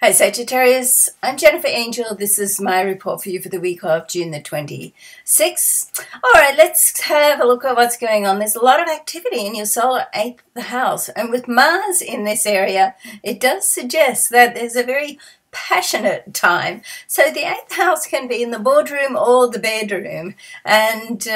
Hi Sagittarius, I'm Jennifer Angel. This is my report for you for the week of June the 26th. Alright, let's have a look at what's going on. There's a lot of activity in your solar 8th house, and with Mars in this area, it does suggest that there's a very passionate time. So the 8th house can be in the boardroom or the bedroom, and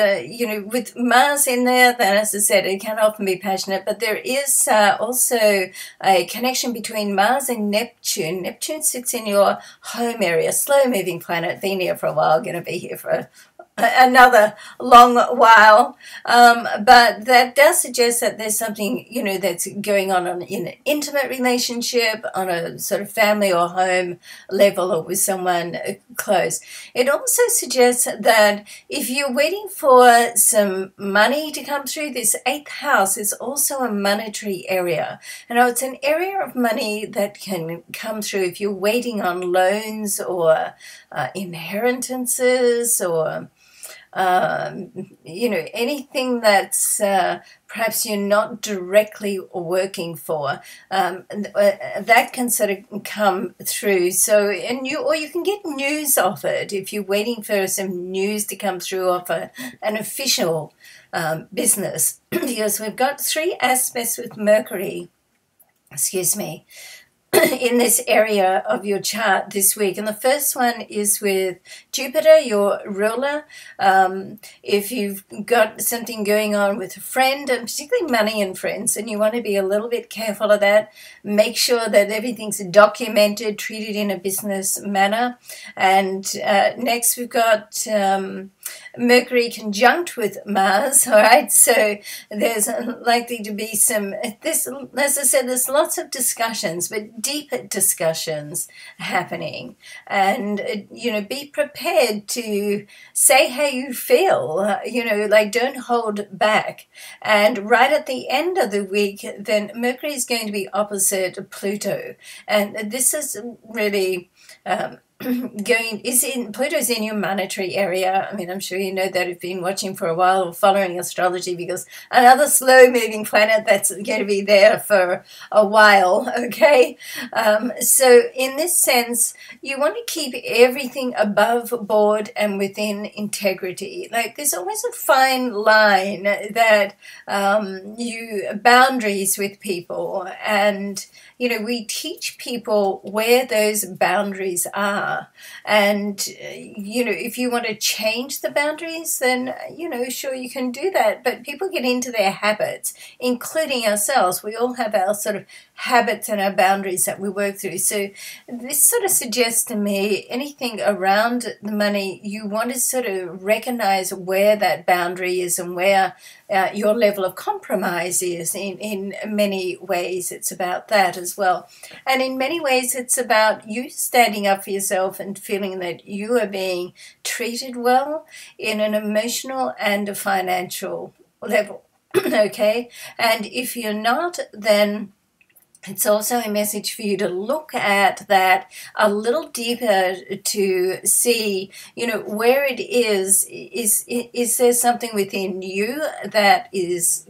with Mars in there, then as I said, it can often be passionate, but there is also a connection between Mars and Neptune. Neptune sits in your home area, slow moving planet, been here for a while, going to be here for another long while, but that does suggest that there's something that's going on in an intimate relationship, on a sort of family or home level, or with someone close. It also suggests that if you're waiting for some money to come through, this 8th house is also a monetary area, and it's an area of money that can come through if you're waiting on loans or inheritances, or anything that's perhaps you're not directly working for, that can sort of come through. So, or you can get news of it if you're waiting for some news to come through of an official business, because we've got 3 aspects with Mercury, in this area of your chart this week. And the first one is with Jupiter, your ruler. If you've got something going on with a friend, and particularly money and friends, and you want to be a little bit careful of that, make sure that everything's documented, treated in a business manner. And next we've got Mercury conjunct with Mars, all right? So there's likely to be some, as I said, there's lots of discussions, but deeper discussions happening. And, be prepared to say how you feel, don't hold back. And right at the end of the week, then Mercury is going to be opposite Pluto. And this is really Pluto's in your monetary area. I mean, I'm sure you know that if you've been watching for a while or following astrology, because another slow moving planet that's going to be there for a while, okay? So in this sense, you want to keep everything above board and within integrity. Like, there's always a fine line that boundaries with people, and we teach people where those boundaries are. And, if you want to change the boundaries, then, sure, you can do that. But people get into their habits, including ourselves. We all have our sort of habits and our boundaries that we work through. So this sort of suggests to me anything around the money, you want to sort of recognize where that boundary is and where your level of compromise is. In many ways, it's about that as well. And in many ways, it's about you standing up for yourself and feeling that you are being treated well in an emotional and a financial level, okay? And if you're not, then it's also a message for you to look at that a little deeper, to see, where it is. Is there something within you that is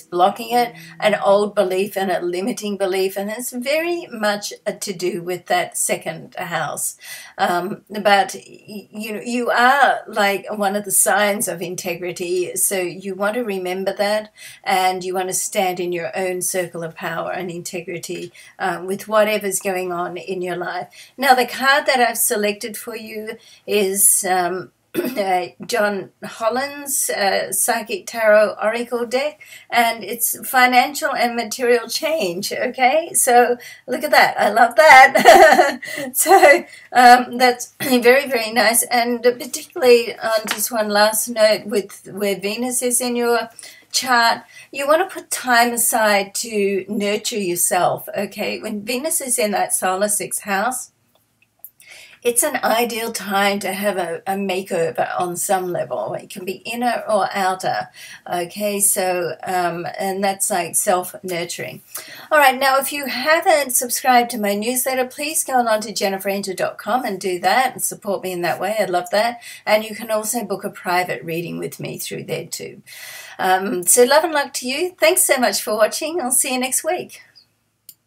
blocking it, an old belief and a limiting belief? And it's very much to do with that 2nd house. But, you are like one of the signs of integrity, so you want to remember that, and you want to stand in your own circle of power and integrity with whatever's going on in your life. Now, the card that I've selected for you is John Holland's Psychic Tarot Oracle deck, and it's financial and material change, okay? So look at that. I love that. So that's very, very nice. And particularly on just one last note, with where Venus is in your chart, you want to put time aside to nurture yourself, okay? When Venus is in that solar 6th house, it's an ideal time to have a makeover on some level. It can be inner or outer, okay? So, and that's like self-nurturing. All right, now if you haven't subscribed to my newsletter, please go on to jenniferangel.com and do that and support me in that way. I'd love that. And you can also book a private reading with me through there too. So love and luck to you. Thanks so much for watching. I'll see you next week.